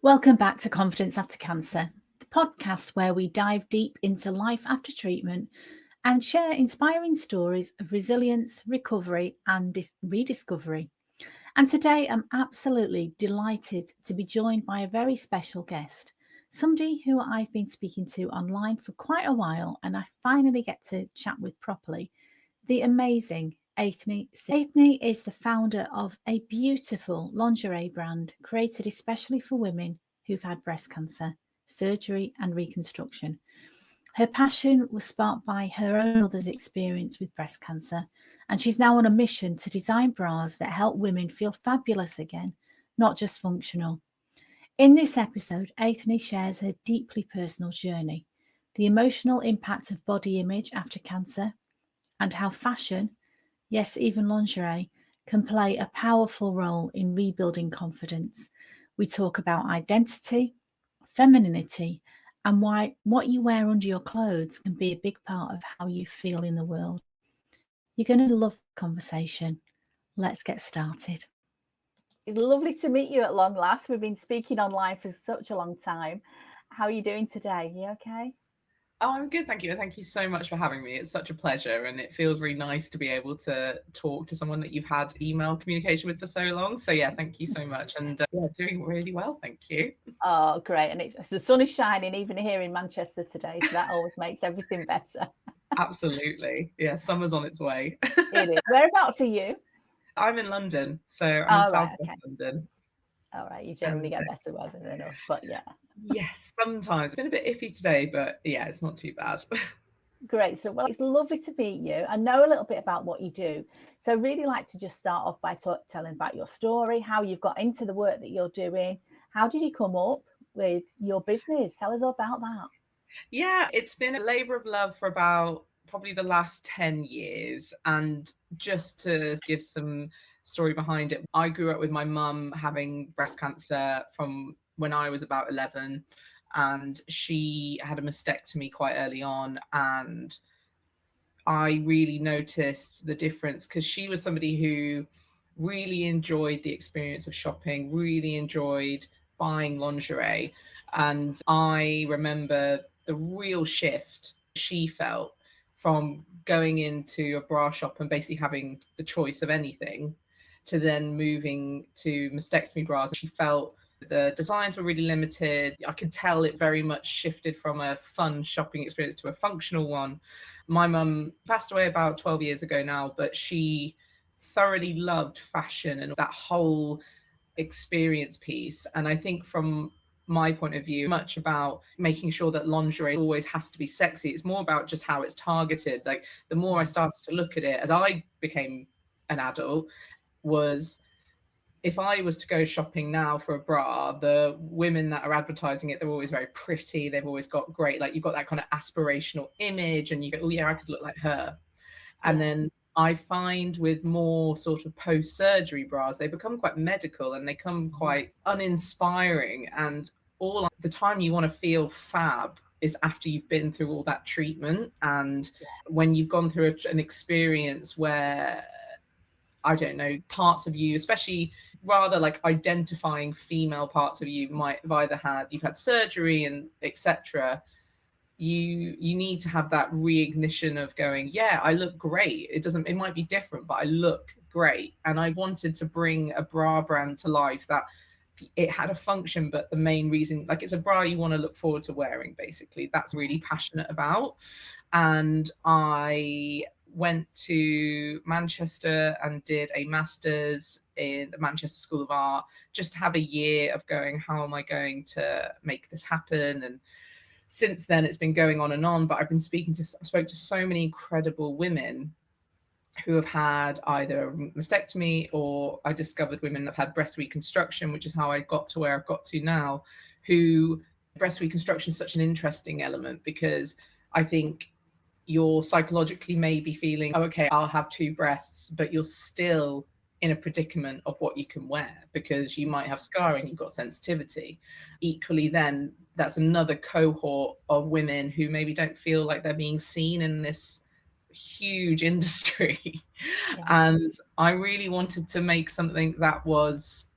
Welcome back to Confidence After Cancer, the podcast where we dive deep into life after treatment and share inspiring stories of resilience, recovery, and rediscovery. And today I'm absolutely delighted to be joined by a very special guest, somebody who I've been speaking to online for quite a while and I finally get to chat with properly, the amazing Aithne. Aithne is the founder of a beautiful lingerie brand created especially for women who've had breast cancer, surgery, and reconstruction. Her passion was sparked by her own mother's experience with breast cancer, and she's now on a mission to design bras that help women feel fabulous again, not just functional. In this episode, Aithne shares her deeply personal journey, the emotional impact of body image after cancer, and how fashion, yes, even lingerie, can play a powerful role in rebuilding confidence. We talk about identity, femininity, and why what you wear under your clothes can be a big part of how you feel in the world. You're going to love the conversation. Let's get started. It's lovely to meet you at long last. We've been speaking online for such a long time. How are you doing today? You okay? Oh, I'm good, thank you. Thank you so much for having me. It's such a pleasure, and it feels really nice to be able to talk to someone that you've had email communication with for so long. So yeah, thank you so much, and yeah, doing really well, thank you. Oh, great. And it's the sun is shining even here in Manchester today. So that always makes everything better. Absolutely, yeah, summer's on its way. It is. Whereabouts are you? I'm in London, so I'm in All right. southwest Okay. London, All right. You generally and get better weather than us, but yeah. yes, sometimes it's been a bit iffy today, but yeah, it's not too bad. Great. So, well, it's lovely to meet you. I know a little bit about what you do. So, really like to just start off by telling about your story, how you've got into the work that you're doing. How did you come up with your business? Tell us all about that. Yeah, it's been a labor of love for about probably the last 10 years. And just to give some story behind it, I grew up with my mum having breast cancer from when I was about 11. And she had a mastectomy quite early on. And I really noticed the difference because she was somebody who really enjoyed the experience of shopping, really enjoyed buying lingerie. And I remember the real shift she felt from going into a bra shop and basically having the choice of anything to then moving to mastectomy bras. She felt the designs were really limited. I could tell it very much shifted from a fun shopping experience to a functional one. My mum passed away about 12 years ago now, but she thoroughly loved fashion and that whole experience piece. And I think from my point of view, much about making sure that lingerie always has to be sexy. It's more about just how it's targeted. Like the more I Mm. started to look at it as I became an adult, was if I was to go shopping now for a bra, the women that are advertising it, they're always very pretty. They've always got great, like you've got that kind of aspirational image, and you go, oh yeah, I could look like her. And Yeah. then I find with more sort of post-surgery bras, they become quite medical and they come Mhm. quite uninspiring. And all the time you want to feel fab is after you've been through all that treatment. And when you've gone through an experience where I don't know, parts of you, especially rather like identifying female parts of you might have either you've had surgery and etc. You need to have that reignition of going, yeah, I look great. It might be different, but I look great. And I wanted to bring a bra brand to life that it had a function, but the main reason, like it's a bra you want to look forward to wearing, basically. That's really passionate about. And I went to Manchester and did a master's in the Manchester School of Art, just to have a year of going, how am I going to make this happen? And since then it's been going on and on, but I spoke to so many incredible women who have had either mastectomy, or I discovered women that have had breast reconstruction, which is how I got to where I've got to now, who breast reconstruction is such an interesting element because I think you're psychologically maybe feeling, oh, okay, I'll have two breasts, but you're still in a predicament of what you can wear because you might have scarring, you've got sensitivity. Equally, then that's another cohort of women who maybe don't feel like they're being seen in this huge industry. Yeah. And I really wanted to make something that was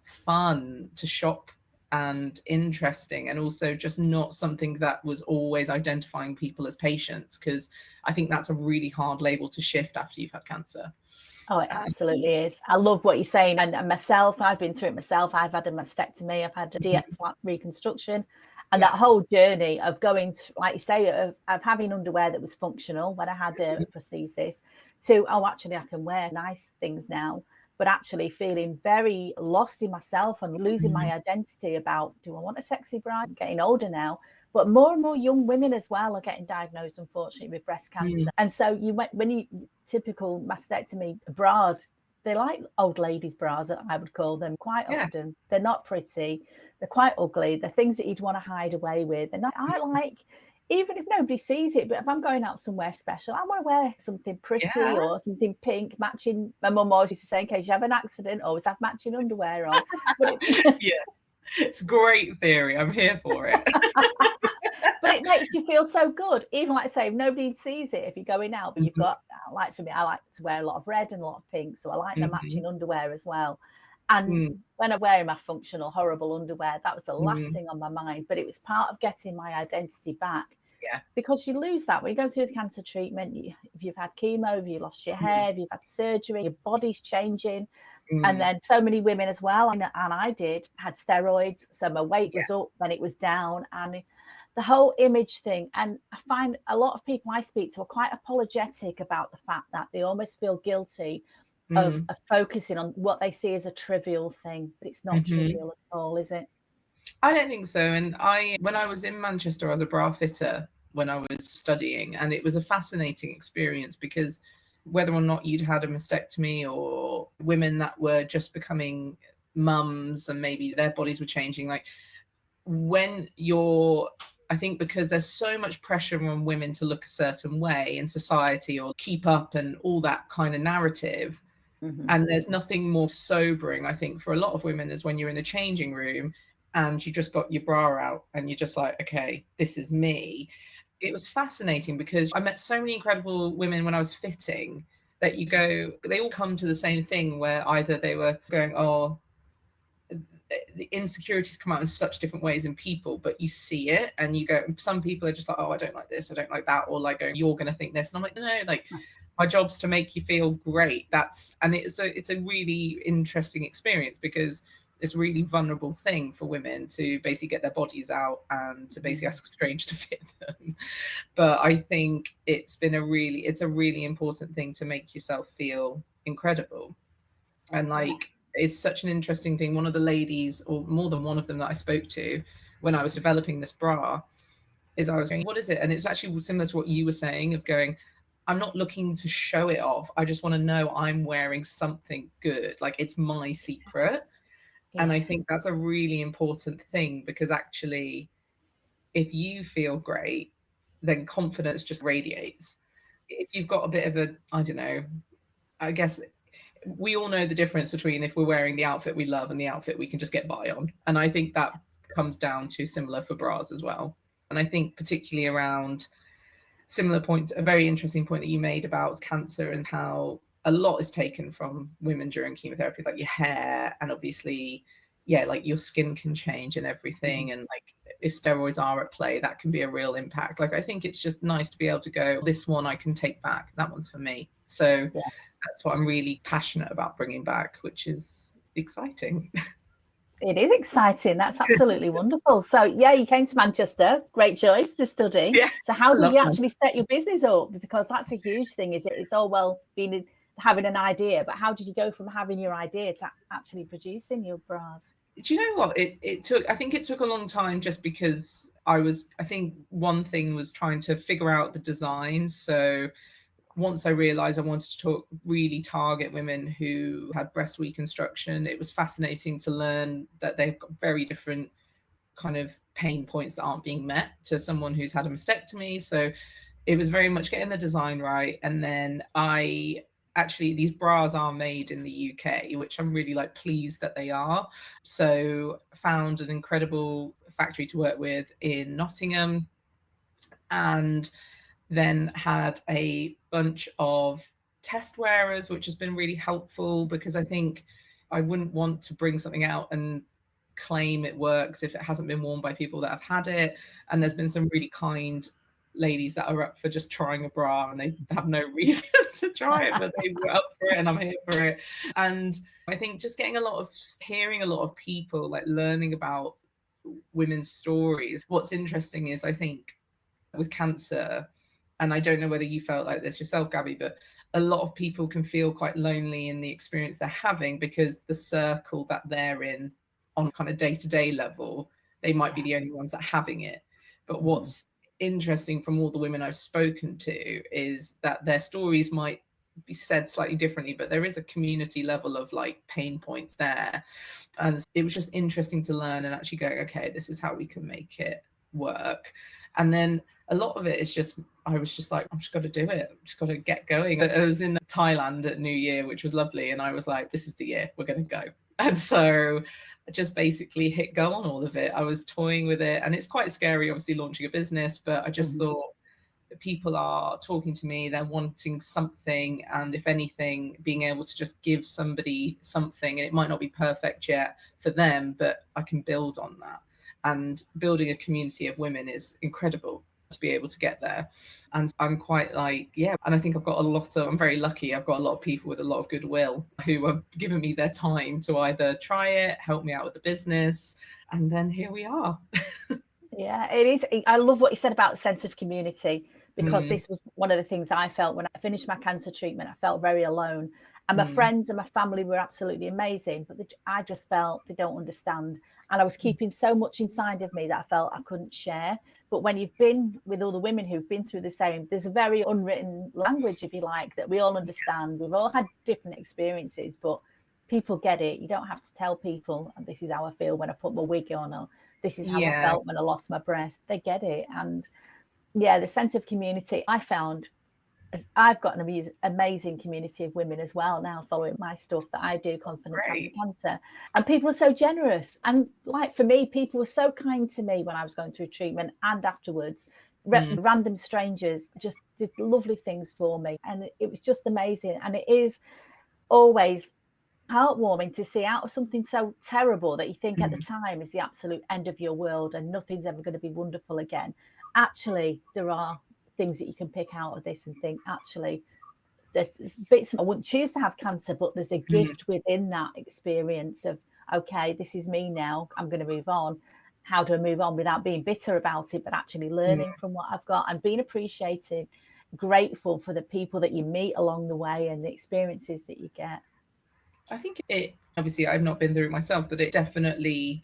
fun to shop and interesting, and also just not something that was always identifying people as patients, because I think that's a really hard label to shift after you've had cancer. Oh, it absolutely is. I love what you're saying. And myself, I've been through it myself. I've had a mastectomy, I've had a flat reconstruction. And that whole journey of going, like you say, of having underwear that was functional when I had a prosthesis, to, oh, actually, I can wear nice things now, but actually feeling very lost in myself and losing my identity about, do I want a sexy bra? I'm getting older now. But more and more young women as well are getting diagnosed, unfortunately, with breast cancer. And so when you typical mastectomy bras, they're like old ladies' bras, I would call them, quite often. They're not pretty. They're quite ugly. They're things that you'd want to hide away with. And I like, even if nobody sees it, but if I'm going out somewhere special, I want to wear something pretty or something pink, matching. My mum always used to say, in case you have an accident, always have matching underwear on. But it's a great theory. I'm here for it. But it makes you feel so good. Even like I say, if nobody sees it if you're going out, but you've got, like for me, I like to wear a lot of red and a lot of pink. So I like the matching underwear as well. And when I'm wearing my functional, horrible underwear, that was the last thing on my mind. But it was part of getting my identity back. Yeah. Because you lose that when you go through the cancer treatment. If you've had chemo, if you lost your hair, if you've had surgery, your body's changing. And then so many women as well, and I did, had steroids. So my weight was up, then it was down. And the whole image thing. And I find a lot of people I speak to are quite apologetic about the fact that they almost feel guilty of focusing on what they see as a trivial thing. But it's not trivial at all, is it? I don't think so. And when I was in Manchester, I was a bra fitter when I was studying, and it was a fascinating experience, because whether or not you'd had a mastectomy, or women that were just becoming mums and maybe their bodies were changing, like when you're, I think because there's so much pressure on women to look a certain way in society or keep up and all that kind of narrative. And there's nothing more sobering, I think, for a lot of women, is when you're in a changing room and you just got your bra out and you're just like, okay, this is me. It was fascinating because I met so many incredible women when I was fitting that they all come to the same thing, where either they were going, oh, the insecurities come out in such different ways in people, but you see it and you go, some people are just like, oh, I don't like this, I don't like that, or like, you're going to think this. And I'm like, no, like my job's to make you feel great. And it's a really interesting experience, because it's a really vulnerable thing for women to basically get their bodies out and to basically ask a stranger to fit them. But I think it's a really important thing to make yourself feel incredible. And like, it's such an interesting thing. One of the ladies, or more than one of them, that I spoke to when I was developing this bra, is I was going, what is it? And it's actually similar to what you were saying, of going, I'm not looking to show it off. I just want to know I'm wearing something good. Like, it's my secret. And I think that's a really important thing, because actually, if you feel great, then confidence just radiates. If you've got a bit of a, I don't know, I guess we all know the difference between if we're wearing the outfit we love and the outfit we can just get by on. And I think that comes down to similar for bras as well. And I think particularly around similar point, a very interesting point that you made about cancer and how a lot is taken from women during chemotherapy, like your hair, and obviously, like your skin can change and everything. And like, if steroids are at play, that can be a real impact. Like, I think it's just nice to be able to go, this one I can take back, that one's for me. So that's what I'm really passionate about bringing back, which is exciting. It is exciting. That's absolutely wonderful. So, you came to Manchester. Great choice to study. Yeah, so how did you actually set your business up? Because that's a huge thing. It's all well being having an idea, but how did you go from having your idea to actually producing your bras? Do you know what? I think it took a long time, just because I think one thing was trying to figure out the designs. So once I realized I wanted to really target women who had breast reconstruction, it was fascinating to learn that they've got very different kind of pain points that aren't being met to someone who's had a mastectomy. So it was very much getting the design right. And then these bras are made in the UK, which I'm really pleased that they are. So found an incredible factory to work with in Nottingham, and then had a bunch of test wearers, which has been really helpful, because I think I wouldn't want to bring something out and claim it works if it hasn't been worn by people that have had it. And there's been some really kind ladies that are up for just trying a bra, and they have no reason to try it, but they were up for it, and I'm here for it. And I think just hearing a lot of people like learning about women's stories. What's interesting is, I think, with cancer, and I don't know whether you felt like this yourself, Gabby, but a lot of people can feel quite lonely in the experience they're having, because the circle that they're in on kind of day-to-day level, they might be the only ones that are having it. But what's interesting from all the women I've spoken to is that their stories might be said slightly differently, but there is a community level of like pain points there. And it was just interesting to learn and actually go, okay, this is how we can make it work. And then a lot of it is just, I was just like, I've just got to do it. I've just got to get going. I was in Thailand at New Year, which was lovely. And I was like, this is the year, we're going to go. And so I just basically hit go on all of it. I was toying with it, and it's quite scary, obviously, launching a business, but I just thought, people are talking to me, they're wanting something, and if anything, being able to just give somebody something, and it might not be perfect yet for them, but I can build on that. And building a community of women is incredible to be able to get there. And I'm quite like, yeah, and I think I'm very lucky, I've got a lot of people with a lot of goodwill who have given me their time to either try it, help me out with the business, and then here we are. Yeah, it is. I love what you said about the sense of community, because this was one of the things I felt when I finished my cancer treatment. I felt very alone, and my friends and my family were absolutely amazing, but I just felt they don't understand, and I was keeping so much inside of me that I felt I couldn't share. But when you've been with all the women who've been through the same, there's a very unwritten language, if you like, that we all understand. We've all had different experiences, but people get it. You don't have to tell people, this is how I feel when I put my wig on, or this is how I felt when I lost my breast. They get it. And yeah, the sense of community, I found I've got an amazing community of women as well now, following my stuff that I do, Confidence After Cancer. And people are so generous. And like for me, people were so kind to me when I was going through treatment and afterwards. Random strangers just did lovely things for me. And it was just amazing. And it is always heartwarming to see out of something so terrible that you think at the time is the absolute end of your world and nothing's ever going to be wonderful again. Actually, there are things that you can pick out of this and think, actually, there's bits. I wouldn't choose to have cancer, but there's a gift within that experience of, okay, this is me now, I'm going to move on. How do I move on without being bitter about it, but actually learning from what I've got and being appreciated, grateful for the people that you meet along the way and the experiences that you get. I think obviously I've not been through it myself, but it definitely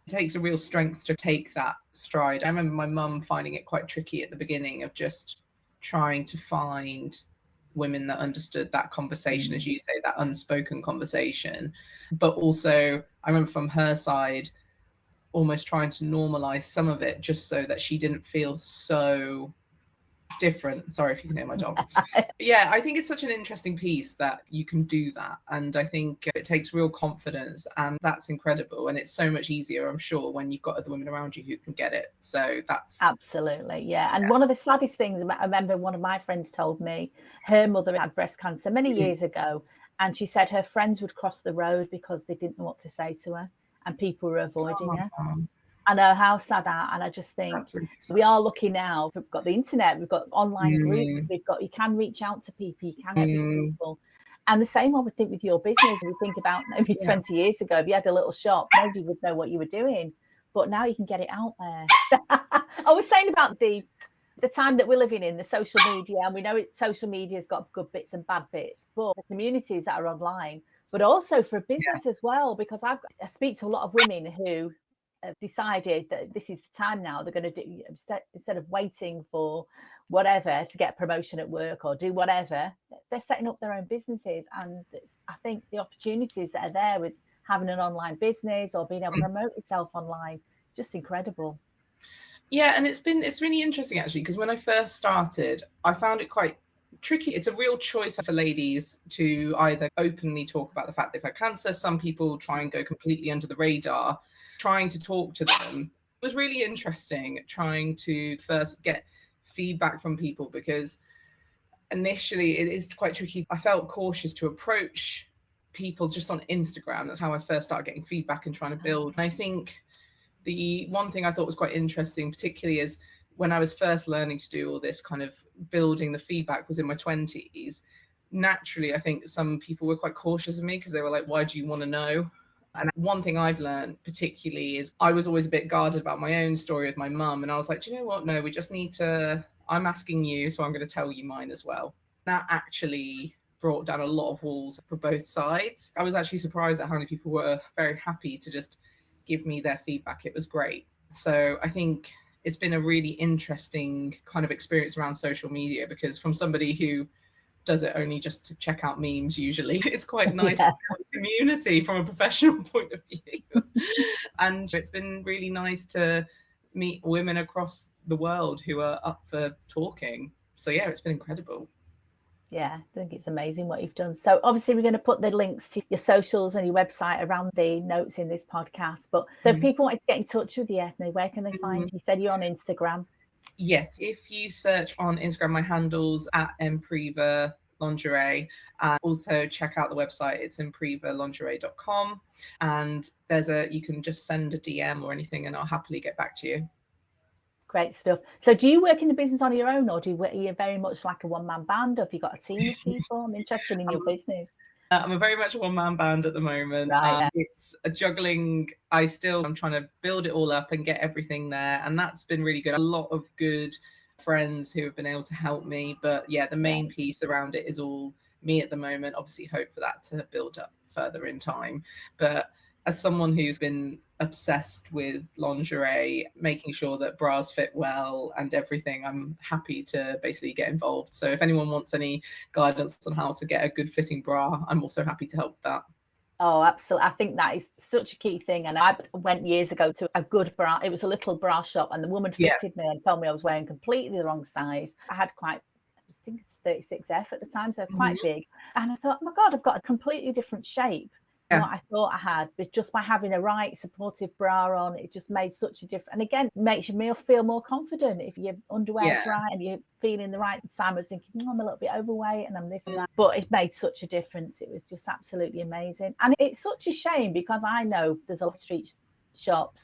takes a real strength to take that stride. I remember my mum finding it quite tricky at the beginning of just trying to find women that understood that conversation, as you say, that unspoken conversation. But also, I remember from her side, almost trying to normalize some of it just so that she didn't feel so different. Sorry if you can hear my dog. Yeah, I think it's such an interesting piece that you can do that, and I think it takes real confidence, and that's incredible. And it's so much easier, I'm sure, when you've got other women around you who can get it. So that's absolutely, yeah. And one of the saddest things, I remember one of my friends told me her mother had breast cancer many years ago, and she said her friends would cross the road because they didn't know what to say to her and people were avoiding her. I know, how sad. And I just think we are lucky now. We've got the internet, we've got online groups, you can reach out to people, you can get people. And the same I would think with your business. We think about maybe 20 years ago, if you had a little shop, nobody would know what you were doing. But now you can get it out there. I was saying about the time that we're living in, the social media, and we know social media's got good bits and bad bits, but the communities that are online, but also for a business as well, because I speak to a lot of women who have decided that this is the time now they're going to do, instead of waiting for whatever to get a promotion at work or do whatever, they're setting up their own businesses. And I think the opportunities that are there with having an online business or being able to promote yourself online, just incredible. Yeah, and it's really interesting actually, because when I first started, I found it quite tricky. It's a real choice for ladies to either openly talk about the fact they've had cancer. Some people try and go completely under the radar. Trying to talk to them was really interesting, trying to first get feedback from people, because initially it is quite tricky. I felt cautious to approach people just on Instagram. That's how I first started getting feedback and trying to build. And I think the one thing I thought was quite interesting, particularly is when I was first learning to do all this kind of building the feedback, was in my 20s. Naturally, I think some people were quite cautious of me because they were like, why do you want to know? And one thing I've learned particularly is I was always a bit guarded about my own story with my mum. And I was like, do you know what? No, we just need to, I'm asking you, so I'm going to tell you mine as well. That actually brought down a lot of walls for both sides. I was actually surprised at how many people were very happy to just give me their feedback. It was great. So I think it's been a really interesting kind of experience around social media, because from somebody who does it only just to check out memes usually, it's quite nice to have a community from a professional point of view. And it's been really nice to meet women across the world who are up for talking. So yeah, it's been incredible. Yeah, I think it's amazing what you've done. So obviously we're going to put the links to your socials and your website around the notes in this podcast. But so if people wanted to get in touch with you, Aithne, where can they find you? You said you're on Instagram. Yes, if you search on Instagram, my handle's at Impriva Lingerie, and also check out the website. It's imprivalingerie.com, and you can just send a DM or anything and I'll happily get back to you. Great stuff. So do you work in the business on your own, or are you very much like a one-man band, or have you got a team of people? I'm interested in your business. I'm a very much a one-man band at the moment. Right. It's a juggling. I'm trying to build it all up and get everything there, and that's been really good. A lot of good friends who have been able to help me, but yeah, the main piece around it is all me at the moment. Obviously hope for that to build up further in time, but as someone who's been obsessed with lingerie, making sure that bras fit well and everything, I'm happy to basically get involved. So if anyone wants any guidance on how to get a good fitting bra, I'm also happy to help with that. Oh, absolutely. I think that is such a key thing. And I went years ago to a good bra. It was a little bra shop, and the woman fitted me and told me I was wearing completely the wrong size. I had I think it's 36F at the time, so quite big. And I thought, oh my God, I've got a completely different shape than what I thought I had. But just by having a right supportive bra on, it just made such a difference. And again, makes you feel more confident if your underwear's right and you're feeling the right. Time I was thinking, I'm a little bit overweight and I'm this and that. But it made such a difference. It was just absolutely amazing. And it's such a shame, because I know there's a lot of street shops,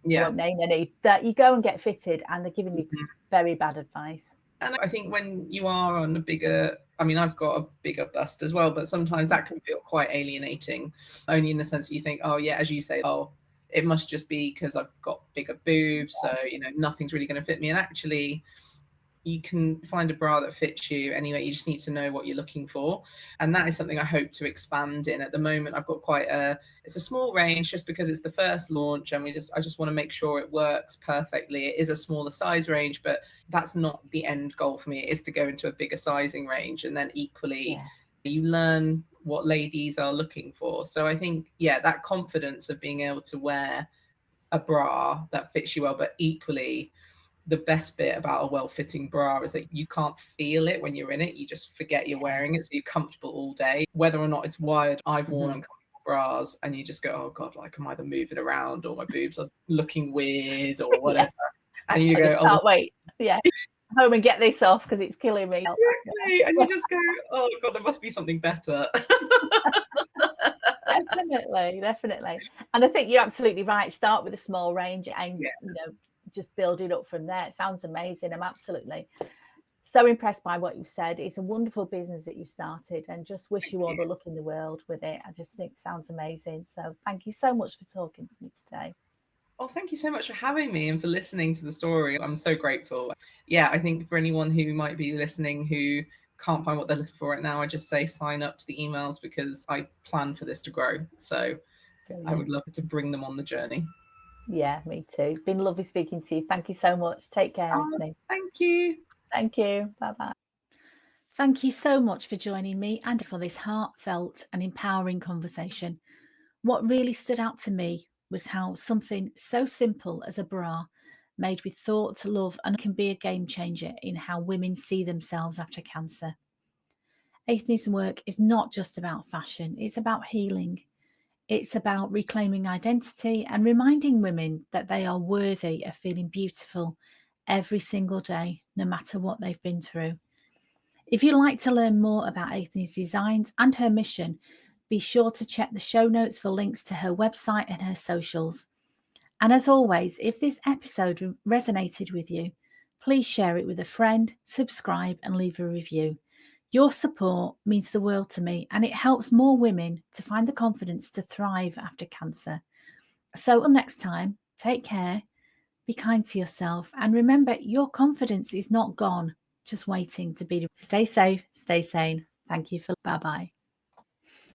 I won't name any, that you go and get fitted and they're giving you very bad advice. And I think when you are on a bigger, I mean, I've got a bigger bust as well, but sometimes that can feel quite alienating, only in the sense that you think, oh yeah, as you say, oh, it must just be because I've got bigger boobs, so nothing's really going to fit me. And actually, you can find a bra that fits you anyway. You just need to know what you're looking for, and that is something I hope to expand in. At the moment, I've got it's a small range, just because it's the first launch, and I just want to make sure it works perfectly. It is a smaller size range, but that's not the end goal for me. It is to go into a bigger sizing range, and then equally you learn what ladies are looking for. So I think, that confidence of being able to wear a bra that fits you well, but equally, the best bit about a well-fitting bra is that you can't feel it when you're in it. You just forget you're wearing it, so you're comfortable all day, whether or not it's wired. I've worn uncomfortable bras, and you just go, oh God, like I'm either moving around or my boobs are looking weird or whatever. And you go, oh wait, home and get this off because it's killing me. Exactly. And you just go, oh God, there must be something better. Definitely. And I think you're absolutely right. Start with a small range and just build it up from there. It sounds amazing. I'm absolutely so impressed by what you've said. It's a wonderful business that you started, and just wish you all the luck in the world with it. I just think it sounds amazing. So thank you so much for talking to me today. Oh, thank you so much for having me and for listening to the story. I'm so grateful. Yeah, I think for anyone who might be listening who can't find what they're looking for right now, I just say sign up to the emails, because I plan for this to grow. So brilliant. I would love to bring them on the journey. Yeah, me too. It's been lovely speaking to you. Thank you so much. Take care. Thank you. Thank you. Bye-bye. Thank you so much for joining me and for this heartfelt and empowering conversation. What really stood out to me was how something so simple as a bra, made with thought, love, and can be a game changer in how women see themselves after cancer. Aithne's work is not just about fashion, it's about healing. It's about reclaiming identity and reminding women that they are worthy of feeling beautiful every single day, no matter what they've been through. If you'd like to learn more about Aithne's designs and her mission, Be sure to check the show notes for links to her website and her socials. And as always, if this episode resonated with you, please share it with a friend, subscribe and leave a review. Your support means the world to me, and it helps more women to find the confidence to thrive after cancer. So until next time, take care, be kind to yourself, and remember, your confidence is not gone, just waiting to be. Stay safe, stay sane. Thank you for bye-bye.